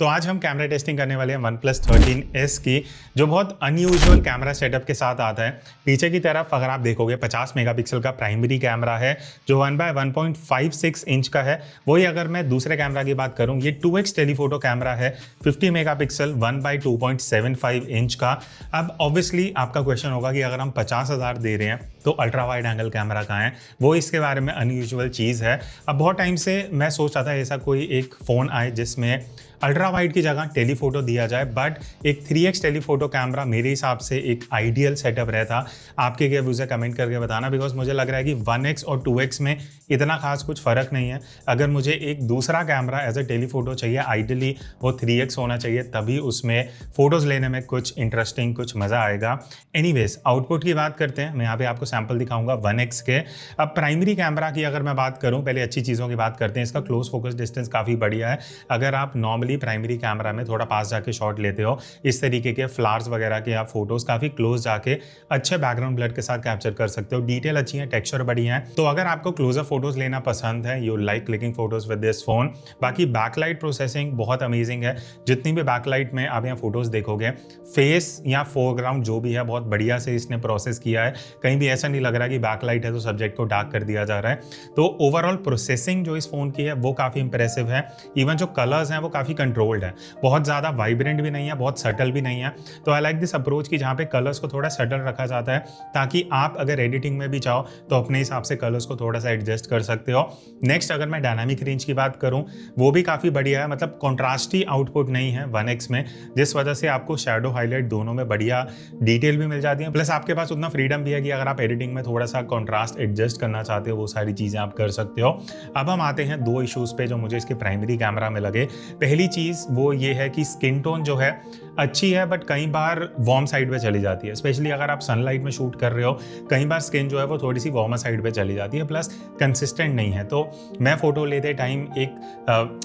तो आज हम कैमरा टेस्टिंग करने वाले हैं OnePlus 13S की, जो बहुत अनयूजुअल कैमरा सेटअप के साथ आता है। पीछे की तरफ अगर आप देखोगे 50 मेगापिक्सल का प्राइमरी कैमरा है जो 1x1.56 इंच का है। वही अगर मैं दूसरे कैमरा की बात करूं, ये 2x टेलीफोटो कैमरा है 50 मेगापिक्सल 1x2.75 इंच का। अब ऑब्वियसली आपका क्वेश्चन होगा कि अगर हम 50,000 दे रहे हैं तो अल्ट्रा वाइड एंगल कैमरा कहाँ है? वो इसके बारे में अनयूजुअल चीज़ है। अब बहुत टाइम से मैं सोच रहा था ऐसा कोई एक फ़ोन आए जिसमें अल्ट्रा वाइड की जगह टेलीफोटो दिया जाए, बट एक 3x टेलीफोटो कैमरा मेरे हिसाब से एक आइडियल सेटअप रहता। आपके क्या व्यूज़ है कमेंट करके बताना, बिकॉज मुझे लग रहा है कि 1x और 2x में इतना खास कुछ फ़र्क नहीं है। अगर मुझे एक दूसरा कैमरा एज अ टेलीफोटो चाहिए, आइडियली वो 3x होना चाहिए, तभी उसमें फ़ोटोज़ लेने में कुछ इंटरेस्टिंग कुछ मज़ा आएगा। एनीवेज आउटपुट की बात करते हैं। मैं यहाँ पे आपको सैम्पल दिखाऊंगा 1x के। अब प्राइमरी कैमरा की अगर मैं बात करूँ, पहले अच्छी चीज़ों की बात करते हैं। इसका क्लोज फोकस डिस्टेंस काफ़ी बढ़िया है। अगर आप नॉर्मली प्राइमरी कैमरा में थोड़ा पास जाके शॉट लेते हो, इस तरीके के फ्लावर्स वगैरह के आप फोटोज काफ़ी क्लोज जाके अच्छे बैकग्राउंड ब्लर के साथ कैप्चर कर सकते हो। डिटेल अच्छी है, टेक्सचर बढ़िया है। तो अगर आपको क्लोजअप फोटोज लेना पसंद है, you like clicking photos with this phone. बाकी बैकलाइट प्रोसेसिंग बहुत अमेजिंग है। जितनी भी बैकलाइट में आप यहाँ फोटोज देखोगे, फेस या फोरग्राउंड जो भी है बहुत बढ़िया से इसने प्रोसेस किया है। कहीं भी ऐसा नहीं लग रहा कि बैकलाइट है तो सब्जेक्ट को डार्क कर दिया जा रहा है। तो ओवरऑल प्रोसेसिंग जो इस फोन की है वो काफ़ी इंप्रेसिव है। इवन जो कलर्स हैं वो काफ़ी कंट्रोल्ड है, बहुत ज़्यादा वाइब्रेंट भी नहीं है, बहुत सटल भी नहीं है। तो आई लाइक दिस अप्रोच कि जहाँ पे कलर्स को थोड़ा सटल रखा जाता है, ताकि आप अगर एडिटिंग में भी चाहो तो अपने हिसाब से कलर्स को थोड़ा सा एडजस्ट कर सकते हो। नेक्स्ट अगर मैं डायनामिक रेंज की बात करूँ, वो भी काफ़ी बढ़िया है। मतलब कॉन्ट्रास्टी आउटपुट नहीं है 1x में, जिस वजह से आपको शैडो हाईलाइट दोनों में बढ़िया डिटेल भी मिल जाती है। प्लस आपके पास उतना फ्रीडम भी है कि अगर आप एडिटिंग में थोड़ा सा कॉन्ट्रास्ट एडजस्ट करना चाहते हो, वो सारी चीज़ें आप कर सकते हो। अब हम आते हैं दो इशूज़ पे जो मुझे इसके प्राइमरी कैमरा में लगे। पहली चीज़ वो ये है कि स्किन टोन जो है अच्छी है, बट कई बार वार्म साइड पे चली जाती है। स्पेशली अगर आप सनलाइट में शूट कर रहे हो, कई बार स्किन जो है वो थोड़ी सी वार्मर साइड पे चली जाती है। प्लस कंसिस्टेंट नहीं है। तो मैं फ़ोटो लेते टाइम एक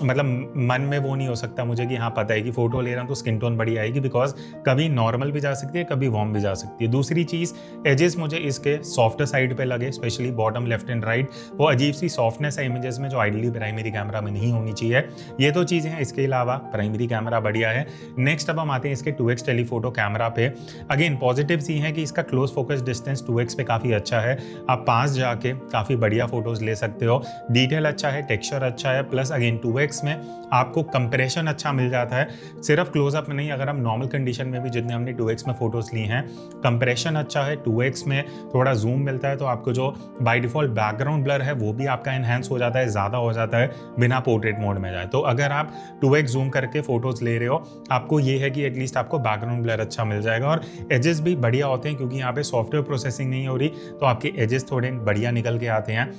मतलब मन में वो नहीं हो सकता मुझे कि हाँ पता है कि फ़ोटो ले रहा हूँ तो स्किन टोन बड़ी आएगी, बिकॉज कभी नॉर्मल भी जा सकती है, कभी वार्म भी जा सकती है। दूसरी चीज़, एजेस मुझे इसके सॉफ्टर साइड पे लगे, specially bottom left and right. वो अजीब सी सॉफ्टनेस है इमेजेस में जो आइडली प्राइमरी कैमरा में नहीं होनी चाहिए। ये तो चीज़ें हैं। इसके अलावा प्राइमरी कैमरा बढ़िया है। नेक्स्ट अब हम आते हैं इसके 2x टेलीफोटो कैमरा पे। अगेन पॉजिटिव्स ये हैं कि इसका क्लोज फोकस डिस्टेंस 2x पे काफ़ी अच्छा है। आप पास जाके काफ़ी बढ़िया फोटोज ले सकते हो। डिटेल अच्छा है, टेक्सचर अच्छा है। प्लस अगेन 2x में आपको कंप्रेशन अच्छा मिल जाता है, सिर्फ क्लोजअप में नहीं। अगर हम नॉर्मल कंडीशन में भी जितने हमने 2x में फोटोज ली हैं, कंप्रेशन अच्छा है। 2x में थोड़ा जूम मिलता है, तो आपको जो बाय डिफॉल्ट बैकग्राउंड ब्लर है वो भी आपका एनहेंस हो जाता है, ज़्यादा हो जाता है बिना पोर्ट्रेट मोड में जाए। तो अगर आप 2x जूम करके फोटोज ले रहे हो, आपको ये है कि एटलीस्ट आपको बैकग्राउंड ब्लर अच्छा मिल जाएगा। और एजेस भी बढ़िया होते हैं, क्योंकि यहाँ पे सॉफ्टवेयर प्रोसेसिंग नहीं हो रही, तो आपके एजेस थोड़े बढ़िया निकल के आते हैं।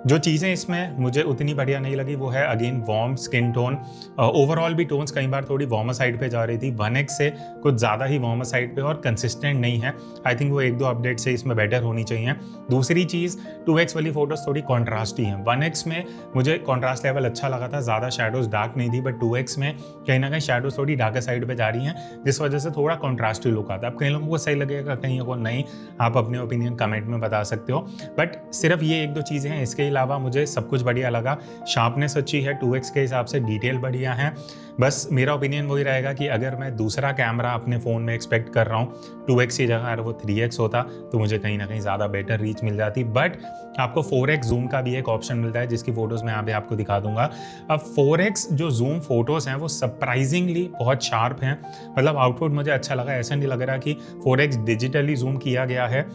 जो चीज़ें इसमें मुझे उतनी बढ़िया नहीं लगी वो है again warm skin tone. Overall भी टोन्स कई बार थोड़ी वार्मर साइड पे जा रही थी, 1x से कुछ ज़्यादा ही वार्मर साइड पे, और कंसिस्टेंट नहीं है। आई थिंक वो एक दो अपडेट से इसमें बेटर होनी चाहिए। दूसरी चीज़, 2x वाली फोटोज थोड़ी कॉन्ट्रास्टी हैं। 1x में मुझे कॉन्ट्रास्ट लेवल अच्छा लगा था, ज़्यादा शेडोज डार्क नहीं थी, बट 2x में कहीं ना कहीं शेडोज थोड़ी डार्कर साइड पे जा रही हैं, जिस वजह से थोड़ा कॉन्ट्रास्टी लुक आता है। अब कई लोगों को सही लगेगा, कहीं को नहीं। आप अपने ओपिनियन कमेंट में बता सकते हो। बट सिर्फ ये एक दो चीज़ें हैं, इसके अलावा मुझे सब कुछ बढ़िया लगा। शार्पनेस अच्छी है 2x के हिसाब से, डिटेल बढ़िया है। बस मेरा ओपिनियन वही रहेगा कि अगर मैं दूसरा कैमरा अपने फ़ोन में एक्सपेक्ट कर रहा हूँ 2x की जगह अगर वो 3x होता तो मुझे कहीं ना कहीं ज़्यादा बेटर रीच मिल जाती। बट आपको 4x जूम का भी एक ऑप्शन मिलता है, जिसकी फ़ोटोज़ मैं यहाँ पे आपको दिखा दूंगा। अब 4x जो जूम फोटोज़ हैं वो सरप्राइजिंगली बहुत शार्प हैं। मतलब आउटपुट मुझे अच्छा लगा। ऐसा नहीं लग रहा कि 4x डिजिटली जूम किया गया है।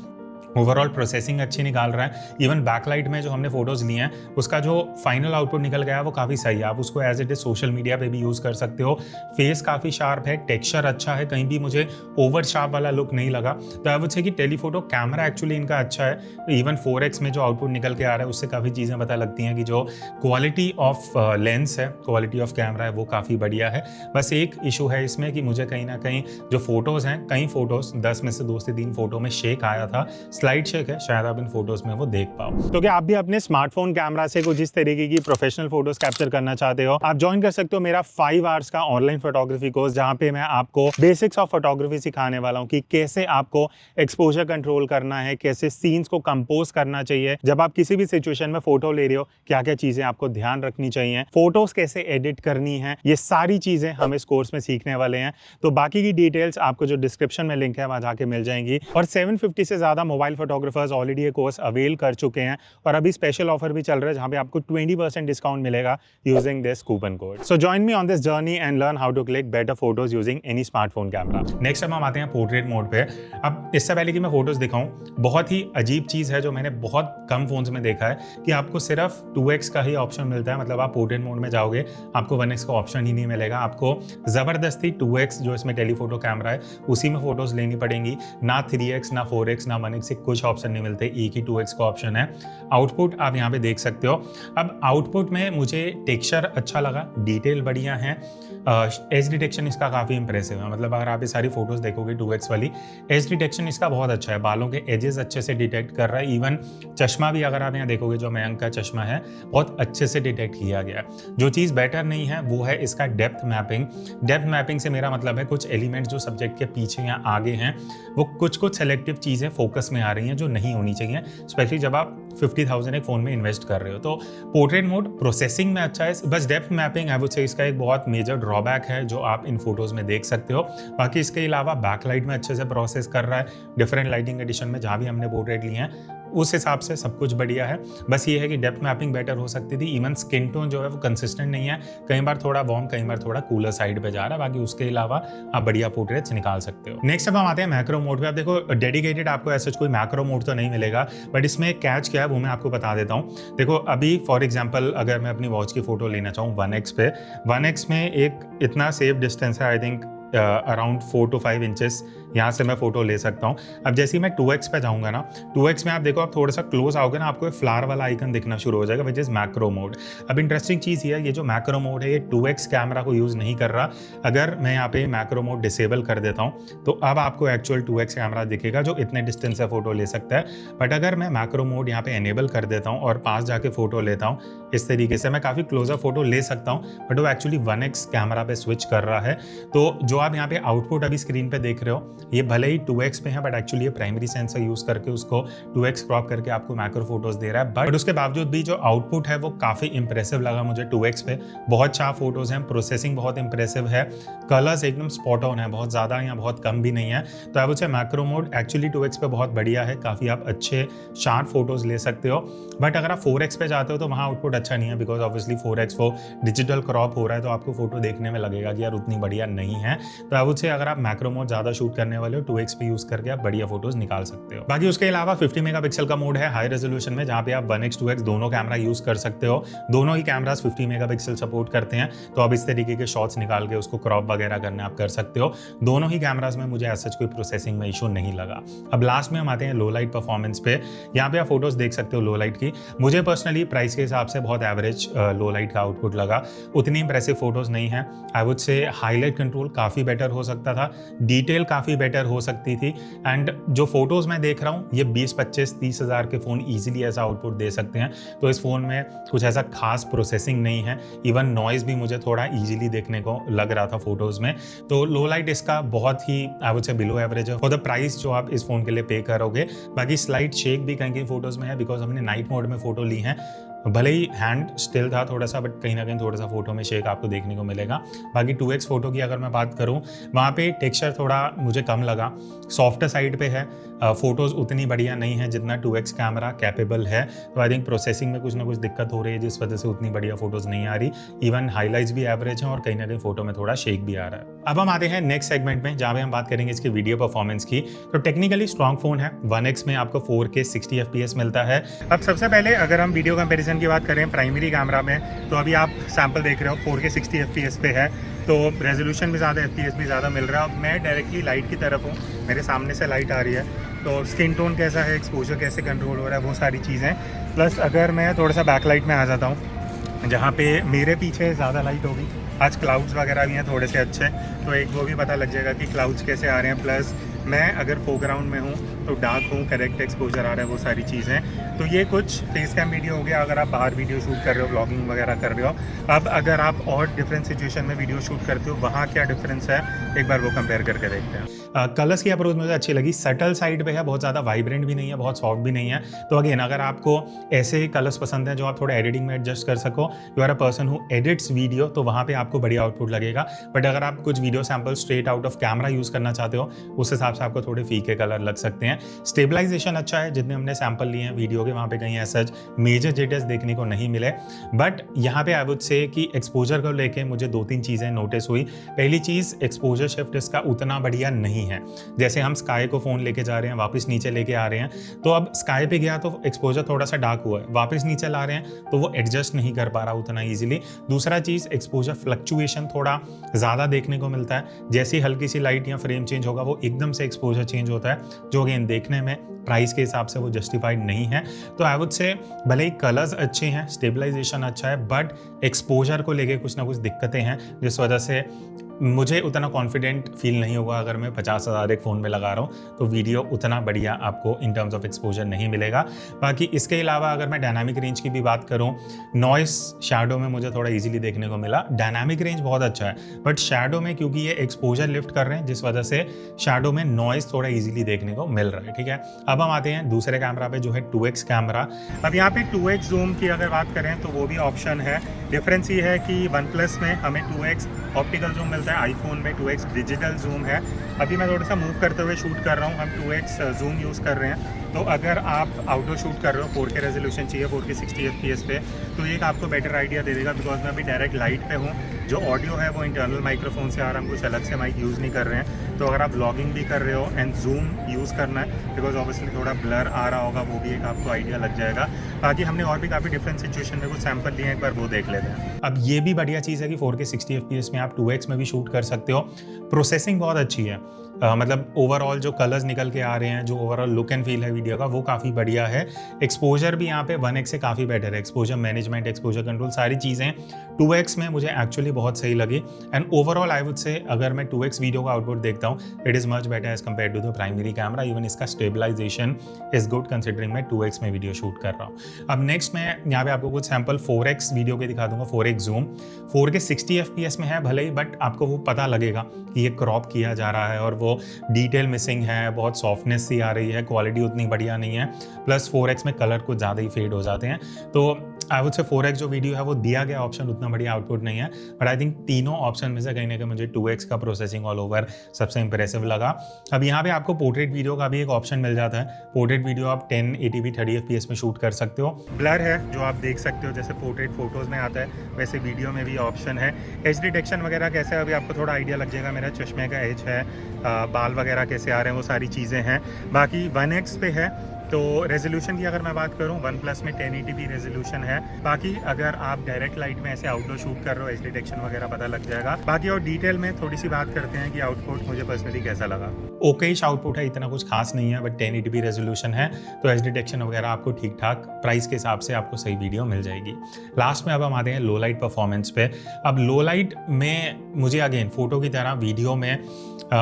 ओवरऑल प्रोसेसिंग अच्छी निकाल रहा है। इवन बैकलाइट में जो हमने फोटोज़ लिए हैं, उसका जो फाइनल आउटपुट निकल गया है वो काफ़ी सही है। आप उसको as it is social media पे भी यूज़ कर सकते हो। फेस काफ़ी शार्प है, टेक्सचर अच्छा है, कहीं भी मुझे ओवर शार्प वाला लुक नहीं लगा। तो आई वुड से कि टेलीफोटो कैमरा एक्चुअली इनका अच्छा है। इवन 4x में जो आउटपुट निकल के आ रहा है उससे काफ़ी चीज़ें पता लगती हैं कि जो क्वालिटी ऑफ लेंस है, क्वालिटी ऑफ कैमरा है, वो काफ़ी बढ़िया है। बस एक इशू है इसमें कि मुझे कहीं ना कहीं जो फोटोज़ हैं, कई फोटोज़ 10 में से 2 से 3 फोटो में शेक आया था, स्लाइड शेक है, शायद आप इन फोटोज में वो देख पाओ। तो क्या आप भी अपने स्मार्टफोन कैमरा से कुछ इस तरीके की प्रोफेशनल फोटोज कैप्चर करना चाहते हो, आप ज्वाइन कर सकते हो मेरा 5 आवर्स का ऑनलाइन फोटोग्राफी कोर्स, जहां पे मैं आपको बेसिक्स ऑफ फोटोग्राफी सिखाने वाला हूं कि कैसे आपको एक्सपोजर कंट्रोल करना है, कैसे सीन्स को कंपोज करना चाहिए, जब आप किसी भी सिचुएशन में फोटो ले रहे हो क्या क्या चीजें आपको ध्यान रखनी चाहिए, फोटोज कैसे एडिट करनी है, ये सारी चीजें हम इस कोर्स में सीखने वाले हैं। तो बाकी की डिटेल्स आपको जो डिस्क्रिप्शन में लिंक है वहां जाके मिल जाएंगी। और 750 से ज्यादा मोबाइल फोटोग्राफर्स ऑलरेडी ये कोर्स अवेल कर चुके हैं और अभी स्पेशल ऑफर भी चल रहा है जहां पे आपको 20% डिस्काउंट मिलेगा using this coupon code. So join me on this journey and learn how to click better photos using any smartphone camera. Next हम आते हैं पोर्ट्रेट मोड पे। अब इससे पहले कि मैं फोटोज दिखाऊं, बहुत ही अजीब चीज है जो मैंने बहुत कम फोन्स में देखा है कि आपको सिर्फ 2x का ही ऑप्शन मिलता है। मतलब आप पोर्ट्रेट मोड में जाओगे आपको 1x का ऑप्शन ही नहीं मिलेगा, आपको जबरदस्ती 2x जो इसमें टेलीफोटो कैमरा है उसी में फोटोज लेनी पड़ेंगी। ना 3x ना 4x ना 1x से कुछ ऑप्शन नहीं मिलते, एक ही 2x का ऑप्शन है। आउटपुट आप यहाँ पे देख सकते हो। अब आउटपुट में मुझे टेक्सचर अच्छा लगा, डिटेल बढ़िया है, एज डिटेक्शन इसका काफ़ी इंप्रेसिव है। मतलब अगर आप ये सारी फोटोज देखोगे 2x वाली, एज डिटेक्शन इसका बहुत अच्छा है, बालों के एजेस अच्छे से डिटेक्ट कर रहा है। इवन चश्मा भी अगर आप यहाँ देखोगे जो मयंक का चश्मा है बहुत अच्छे से डिटेक्ट किया गया है। जो चीज़ बेटर नहीं है वो है इसका डेप्थ मैपिंग। डेप्थ मैपिंग से मेरा मतलब है कुछ एलिमेंट्स जो सब्जेक्ट के पीछे या आगे हैं वो कुछ सेलेक्टिव चीज़ें फोकस में आ रही हैं जो नहीं होनी चाहिए, स्पेशली जब आप 50,000 एक फ़ोन में इन्वेस्ट कर रहे हो। तो पोर्ट्रेट मोड प्रोसेसिंग में अच्छा है, बस डेप्थ मैपिंग आई वुड से इसका एक बहुत मेजर ड्रॉबैक है जो आप इन फोटोज़ में देख सकते हो। बाकी इसके अलावा बैकलाइट में अच्छे से प्रोसेस कर रहा है, डिफरेंट लाइटिंग एडिशन में जहाँ भी हमने पोर्ट्रेट लिए हैं उस हिसाब से सब कुछ बढ़िया है। बस ये है कि डेप्थ मैपिंग बेटर हो सकती थी। इवन स्किन टोन जो है वो कंसिस्टेंट नहीं है, कई बार थोड़ा वार्म कई बार थोड़ा कूलर साइड पे जा रहा है। बाकी उसके अलावा आप बढ़िया पोर्ट्रेट्स निकाल सकते हो। नेक्स्ट अब हम आते हैं मैक्रो मोड पे। आप देखो डेडिकेटेड आपको ऐसा कोई मैक्रो मोड तो नहीं मिलेगा, बट इसमें कैच क्या है वो मैं आपको बता देता हूँ। देखो अभी फॉर एग्जाम्पल अगर मैं अपनी वॉच की फोटो लेना चाहूँ 1x पे, 1x में एक इतना सेफ डिस्टेंस है, I think around 4 to 5 inches यहाँ से मैं फोटो ले सकता हूँ। अब जैसे ही मैं 2x पे जाऊँगा ना, 2x में आप देखो आप थोड़ा सा क्लोज आओगे ना आपको फ्लावर वाला आइकन दिखना शुरू हो जाएगा, विच इज़ मैक्रो मोड। अब इंटरेस्टिंग चीज़ ये है, ये जो मैक्रो मोड है ये 2x कैमरा को यूज़ नहीं कर रहा। अगर मैं यहाँ पे मैक्रो मोड डिसेबल कर देता हूँ तो अब आपको एक्चुअल 2x कैमरा दिखेगा जो इतने डिस्टेंस से फोटो ले सकता है। बट अगर मैं मैक्रो मोड यहाँ पे एनेबल कर देता हूँ और पास जाके फोटो लेता हूँ, इस तरीके से मैं काफ़ी क्लोजर फोटो ले सकता हूँ, बट वो एक्चुअली 1x कैमरा पे स्विच कर रहा है। तो जो आप यहाँ पे आउटपुट अभी स्क्रीन पे देख रहे हो ये भले ही 2x पे है, बट एक्चुअली ये प्राइमरी सेंसर यूज करके उसको 2x क्रॉप करके आपको मैक्रो फोटोज दे रहा है। बट उसके बावजूद भी जो आउटपुट है वो काफी इंप्रेसिव लगा मुझे 2x पे। बहुत शार्प फोटोज हैं, प्रोसेसिंग बहुत इंप्रेसिव है, कलर्स एकदम स्पॉट ऑन है, बहुत ज्यादा या बहुत कम भी नहीं है। तो आई वुड से मैक्रो मोड एक्चुअली 2x पे बहुत बढ़िया है, काफी आप अच्छे शार्प फोटोज ले सकते हो। बट अगर आप 4x पे जाते हो तो वहाँ आउटपुट अच्छा नहीं है, बिकॉज ऑब्वियसली 4x वो डिजिटल क्रॉप हो रहा है तो आपको फोटो देखने में लगेगा कि यार उतनी बढ़िया नहीं है। तो आई वुड से अगर आप मैक्रो मोड ज्यादा शूट करने वाले हो 2x पे यूज करके आप बढ़िया फोटोज निकाल सकते हो। बाकी उसके अलावा 50 मेगापिक्सल का मोड है हाई रेजोल्यूशन में, जहां पे आप 1x 2x दोनों कैमरा यूज कर सकते हो। दोनों ही कैमरास 50 मेगापिक्सल सपोर्ट करते हैं, तो अब इस तरीके के शॉट्स निकाल के उसको क्रॉप वगैरह करने आप कर सकते हो। दोनों ही कैमरास में मुझे ऐसा कोई प्रोसेसिंग में इशू नहीं लगा। अब लास्ट में हम आते हैं लो लाइट परफॉर्मेंस पे। यहाँ पे आप फोटोज देख सकते हो लो लाइट की। मुझे पर्सनली प्राइस के हिसाब से बहुत एवरेज लो लाइट का आउटपुट लगा, उतनी इंप्रेसिव फोटोज नहीं है। आई वुड से हाईलाइट कंट्रोल काफी बेटर हो सकता था, डिटेल काफी बेटर हो सकती थी। एंड जो फोटोज मैं देख रहा हूँ ये 20-25-30 हज़ार के फ़ोन इजीली ऐसा आउटपुट दे सकते हैं। तो इस फ़ोन में कुछ ऐसा खास प्रोसेसिंग नहीं है। इवन नॉइज़ भी मुझे थोड़ा इजीली देखने को लग रहा था फोटोज़ में। तो लो लाइट इसका बहुत ही आई वुड से बिलो एवरेज है फॉर द प्राइस जो आप इस फ़ोन के लिए पे करोगे। बाकी स्लाइट शेक भी कहीं कहीं फोटोज़ में है, बिकॉज हमने नाइट मोड में फ़ोटो ली हैं। भले ही हैंड स्टिल था थोड़ा सा, बट कहीं ना कहीं थोड़ा सा फोटो में शेक आपको देखने को मिलेगा। बाकी 2x फोटो की अगर मैं बात करूं वहाँ पे टेक्सचर थोड़ा मुझे कम लगा, सॉफ्टर साइड पे है। फोटोज़ उतनी बढ़िया नहीं है जितना 2x कैमरा कैपेबल है। तो आई थिंक प्रोसेसिंग में कुछ ना कुछ दिक्कत हो रही है जिस वजह से उतनी बढ़िया फोटोज़ नहीं आ रही। इवन हाईलाइट्स भी एवरेज हैं और कहीं ना कहीं फोटो में थोड़ा शेक भी आ रहा है। अब हम आते हैं नेक्स्ट सेगमेंट में जहाँ पे हम बात करेंगे इसकी वीडियो परफॉर्मेंस की। तो टेक्निकली स्ट्रॉन्ग फोन है, 1x में आपको 4K 60 FPS मिलता है। अब सबसे पहले अगर हम वीडियो कंपेरिजन की बात करें प्राइमरी कैमरा में, तो अभी आप सैंपल देख रहे हो 4K 60 FPS पे है, तो रेजोल्यूशन भी ज़्यादा, FPS भी ज़्यादा मिल रहा है। अब मैं डायरेक्टली लाइट की तरफ हूँ, मेरे सामने से लाइट आ रही है, तो स्किन टोन कैसा है, एक्सपोजर कैसे कंट्रोल हो रहा है, वो सारी चीज़ें। प्लस अगर मैं थोड़ा सा बैक लाइट में आ जाता हूँ जहाँ पे मेरे पीछे ज़्यादा लाइट होगी, आज क्लाउड्स वगैरह भी हैं थोड़े से अच्छे, तो एक वो भी पता लग जाएगा कि क्लाउड्स कैसे आ रहे हैं। प्लस मैं अगर फोरग्राउंड में हूँ तो डार्क हूँ, करेक्ट एक्सपोजर आ रहा है, वो सारी चीज़ें। तो ये कुछ फेस कैम वीडियो हो गया अगर आप बाहर वीडियो शूट कर रहे हो, व्लॉगिंग वगैरह कर रहे हो। अब अगर आप और डिफरेंट सिचुएशन में वीडियो शूट करते हो, वहाँ क्या डिफरेंस है, एक बार वो कंपेयर करके देखते हैं। कलर्स की अप्रोच मुझे अच्छी लगी, सटल साइड पे है, बहुत ज़्यादा वाइब्रेंट भी नहीं है, बहुत सॉफ्ट भी नहीं है। तो अगेन अगर आपको ऐसे कलर्स पसंद हैं जो आप थोड़ा एडिटिंग में एडजस्ट कर सको, you are a person who edits video, तो वहाँ पे आपको बढ़िया आउटपुट लगेगा। बट अगर आप कुछ video sample straight out of camera use करना चाहते हो, उस हिसाब से आपको थोड़े फीके कलर लग सकते हैं। स्टेबलाइजेशन अच्छा है, जितने हमने सैंपल लिए हैं वीडियो के, वहाँ पे कहीं ऐसा मेजर जिटर्स देखने को नहीं मिले। बट यहाँ पे आई वुड से कि एक्सपोजर को लेके मुझे 2-3 चीज़ें नोटिस हुई। पहली चीज़, एक्सपोजर शिफ्ट इसका उतना बढ़िया नहीं है। जैसे हम स्काई को फ़ोन लेके जा रहे हैं, वापस नीचे लेके आ रहे हैं, तो अब स्काई पे गया तो एक्सपोजर थोड़ा सा डार्क हुआ है, वापस नीचे ला रहे हैं तो वो एडजस्ट नहीं कर पा रहा उतना ईजिली। दूसरा चीज़, एक्सपोजर फ्लक्चुएशन थोड़ा ज़्यादा देखने को मिलता है। जैसी हल्की सी लाइट या फ्रेम चेंज होगा, वो एकदम से एक्सपोजर चेंज होता है, जो अगेन देखने में प्राइस के हिसाब से वो जस्टिफाइड नहीं है। तो आई वुड से भले ही कलर्स अच्छे हैं, स्टेबलाइजेशन अच्छा है, बट एक्सपोजर को लेके कुछ ना कुछ दिक्कतें हैं, जिस वजह से मुझे उतना कॉन्फिडेंट फील नहीं होगा। अगर मैं 50,000 एक फ़ोन में लगा रहा हूँ तो वीडियो उतना बढ़िया आपको इन टर्म्स ऑफ एक्सपोजर नहीं मिलेगा। बाकी इसके अलावा अगर मैं डायनामिक रेंज की भी बात करूँ, नॉइस शैडो में मुझे थोड़ा इजीली देखने को मिला। डायनामिक रेंज बहुत अच्छा है, बट शैडो में क्योंकि ये एक्सपोजर लिफ्ट कर रहे हैं, जिस वजह से शैडो में नॉइस थोड़ा ईजिली देखने को मिल रहा है। ठीक है, अब हम आते हैं दूसरे कैमरा पे, जो है 2x कैमरा। अब यहाँ पे 2x जूम की अगर बात करें तो वो भी ऑप्शन है। डिफरेंस ये है कि OnePlus में हमें 2x ऑप्टिकल जूम मिलता है, आईफोन में 2x डिजिटल जूम है। अभी मैं थोड़ा सा मूव करते हुए शूट कर रहा हूँ, हम 2x जूम यूज़ कर रहे हैं। तो अगर आप आउटडोर शूट कर रहे हो, 4K रेजोल्यूशन चाहिए, 4K 60 FPS पे, तो एक आपको बेटर आइडिया दे देगा। बिकॉज मैं अभी डायरेक्ट लाइट पे हूँ, जो ऑडियो है वो इंटरनल माइक्रोफोन से आ रहा है, हम कुछ अलग से माइक यूज़ नहीं कर रहे हैं। तो अगर आप व्लॉगिंग भी कर रहे हो एंड जूम यूज़ करना है, बिकॉज ऑब्वियसली थोड़ा ब्लर आ रहा होगा, वो भी एक आपको आइडिया लग जाएगा। बाकी हमने और भी काफ़ी डिफरेंट सिचुएशन में कुछ सैंपल लिए हैं, एक बार वो देख लेते हैं। अब ये भी बढ़िया चीज़ है कि 4K 60 FPS में आप 2x में भी शूट कर सकते हो। प्रोसेसिंग बहुत अच्छी है, मतलब ओवरऑल जो कलर्स निकल के आ रहे हैं, जो ओवरऑल लुक एंड फील है वीडियो का, वो काफ़ी बढ़िया है। एक्सपोजर भी यहाँ पे 1x से काफ़ी बेटर है। एक्सपोजर मैनेजमेंट, एक्सपोजर कंट्रोल, सारी चीज़ें 2x में मुझे एक्चुअली बहुत सही लगी। एंड ओवरऑल आई वुड से अगर मैं 2x वीडियो का आउटपुट देखता हूँ, it is much better as compared to the primary camera. Even इसका स्टेबलाइजेशन इज गुड कंसिडरिंग मैं 2x में वीडियो शूट कर रहा हूँ। अब नेक्स्ट मैं यहाँ पे आपको कुछ सैंपल 4x वीडियो के दिखा दूंगा। 4x जूम 4K 60 FPS में है भले ही, बट आपको वो पता लगेगा कि ये क्रॉप किया जा रहा है और वो डिटेल मिसिंग है, बहुत सॉफ्टनेस सी आ रही है, क्वालिटी उतनी बढ़िया नहीं है। प्लस 4x में कलर कुछ ज़्यादा ही फेड हो जाते हैं। तो आई वुड से 4x जो वीडियो है वो दिया गया ऑप्शन उतना बढ़िया आउटपुट नहीं है, बट आई थिंक तीनों ऑप्शन में से कहीं ना कहीं मुझे 2x का प्रोसेसिंग ऑल ओवर सबसे इंप्रेसिव लगा। अब यहाँ पे आपको पोर्ट्रेट वीडियो का भी एक ऑप्शन मिल जाता है। पोर्ट्रेट वीडियो आप 1080p 30 FPS में शूट कर सकते हो। ब्लर है जो आप देख सकते हो, जैसे पोर्ट्रेट फोटोज़ में आता है वैसे वीडियो में भी ऑप्शन है। एज डिटेक्शन वगैरह कैसे है अभी आपको थोड़ा आइडिया लग जाएगा। मेरा चश्मे का एज है, बाल वगैरह कैसे आ रहे हैं, वो सारी चीज़ें हैं। बाकी 1x पे है। तो रेजोल्यूशन की अगर मैं बात करूं, OnePlus में 1080p रेजोल्यूशन है। बाकी अगर आप डायरेक्ट लाइट में ऐसे आउटडोर शूट कर रहे हो, एज डिटेक्शन वगैरह पता लग जाएगा। बाकी और डिटेल में थोड़ी सी बात करते हैं कि आउटपुट मुझे पर्सनली कैसा लगा। ओकेश आउटपुट है, इतना कुछ खास नहीं है, बट 1080p रेजोल्यूशन है, तो एज डिटेक्शन वगैरह आपको ठीक ठाक प्राइस के हिसाब से आपको सही वीडियो मिल जाएगी। लास्ट में अब हम आते हैं लो लाइट परफॉर्मेंस पे। अब लो लाइट में मुझे अगेन फोटो की तरह वीडियो में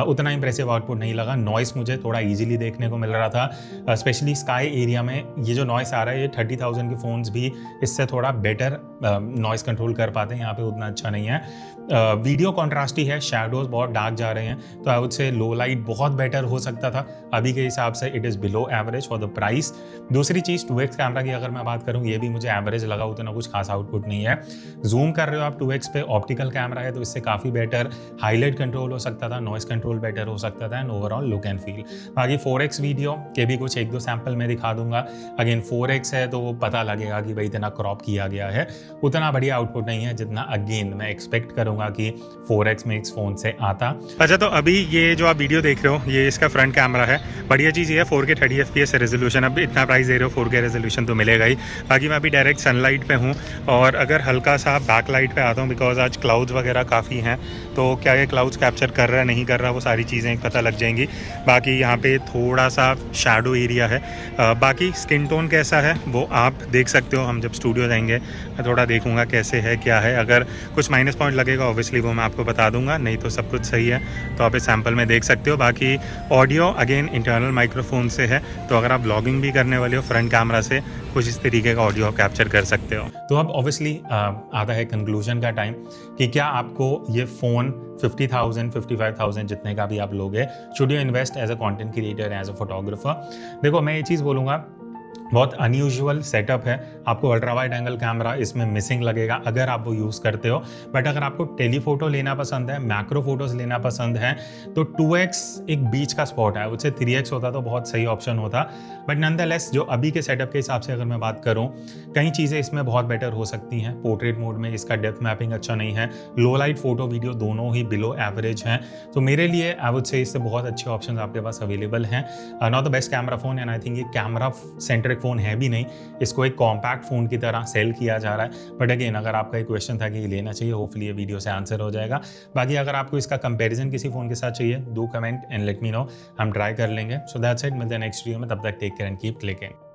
उतना इंप्रेसिव आउटपुट नहीं लगा। नॉइस मुझे थोड़ा इजीली देखने को मिल रहा था, स्पेशली स्काई एरिया में ये जो नॉइस आ रहा है, ये 30,000 के फ़ोन्स भी इससे थोड़ा बेटर नॉइस कंट्रोल कर पाते हैं, यहाँ पे उतना अच्छा नहीं है। वीडियो कॉन्ट्रास्टी है, शैडोज बहुत डार्क जा रहे हैं, तो आई वुड से लो लाइट बहुत बेटर हो सकता था। अभी के हिसाब से it is below average for the price. दूसरी चीज़ 2x कैमरा की अगर मैं बात करूँ, ये भी मुझे एवरेज लगा, उतना कुछ खास आउटपुट नहीं है। जूम कर रहे हो आप 2x पे, ऑप्टिकल कैमरा है तो इससे काफ़ी बेटर हाईलाइट कंट्रोल हो सकता था, नॉइस कंट्रोल बेटर हो सकता था, and overall look and feel. बाकी 4x वीडियो के भी कुछ 1-2 सैंपल मैं दिखा दूंगा। अगेन 4x है तो वो पता लगेगा कि भाई इतना क्रॉप किया गया है, उतना बढ़िया आउटपुट नहीं है जितना अगेन मैं एक्सपेक्ट करूंगा कि 4x में इस फोन से आता। अच्छा, तो अभी ये जो आप वीडियो देख रहे हो, ये इसका फ्रंट कैमरा है। बढ़िया चीज़ ये है 4K 30 FPS रेजोल्यूशन। अब इतना प्राइस दे रहे हो, 4K रेजोल्यूशन तो मिलेगा ही। बाकी मैं अभी डायरेक्ट सनलाइट पे हूँ, और अगर हल्का सा बैक लाइट पे आता हूँ, बिकॉज आज क्लाउड्स वगैरह काफ़ी हैं, तो क्या ये क्लाउड्स कैप्चर कर रहा है नहीं कर रहा, वो सारी चीज़ें पता लग जाएंगी। बाकी यहाँ पे थोड़ा सा शैडो एरिया है। बाकी स्किन टोन कैसा है वो आप देख सकते हो। हम जब स्टूडियो जाएंगे मैं थोड़ा देखूंगा कैसे है क्या है। अगर कुछ माइनस पॉइंट लगेगा लगेगा ऑब्वियसली वो मैं आपको बता दूंगा, नहीं तो सब कुछ सही है। तो आप इस सैम्पल में देख सकते हो। बाकी ऑडियो अगेन इंटरनल माइक्रोफोन से है, तो अगर आप व्लॉगिंग भी करने वाले हो फ्रंट कैमरा से कुछ इस तरीके का ऑडियो कैप्चर कर सकते हो। तो अब ऑब्वियसली आता है कंक्लूजन का टाइम कि क्या आपको ये फ़ोन 50,000 55,000 जितने का भी आप लोगे, should you invest as a content creator, as a photographer. देखो मैं ये चीज़ बोलूँगा, बहुत अनयूजुअल सेटअप है। आपको अल्ट्रा वाइड एंगल कैमरा इसमें मिसिंग लगेगा अगर आप वो यूज़ करते हो, बट अगर आपको टेलीफोटो लेना पसंद है, मैक्रो फोटोज़ लेना पसंद है, तो 2x एक बीच का स्पॉट है। उससे 3x होता तो बहुत सही ऑप्शन होता, बट नॉनदलेस जो अभी के सेटअप के हिसाब से अगर मैं बात करूँ, कई चीज़ें इसमें बहुत बेटर हो सकती हैं। पोर्ट्रेट मोड में इसका डेप्थ मैपिंग अच्छा नहीं है, लो लाइट फोटो वीडियो दोनों ही बिलो एवरेज हैं। तो मेरे लिए आई वुड से इससे बहुत अच्छे ऑप्शन आपके पास अवेलेबल हैं। Not the best camera phone, and I think ये कैमरा सेंट्रिक फ़ोन है भी नहीं, इसको एक कॉम्पैक्ट फ़ोन की तरह सेल किया जा रहा है। बट अगेन अगर आपका एक क्वेश्चन था कि ये लेना चाहिए, होपफुली ये वीडियो से आंसर हो जाएगा। बाकी अगर आपको इसका कंपैरिजन किसी फ़ोन के साथ चाहिए, do comment and let me know, हम ट्राई कर लेंगे। सो दैट्स इट, मिलते हैं नेक्स्ट वीडियो में, तब तक take care and keep clicking.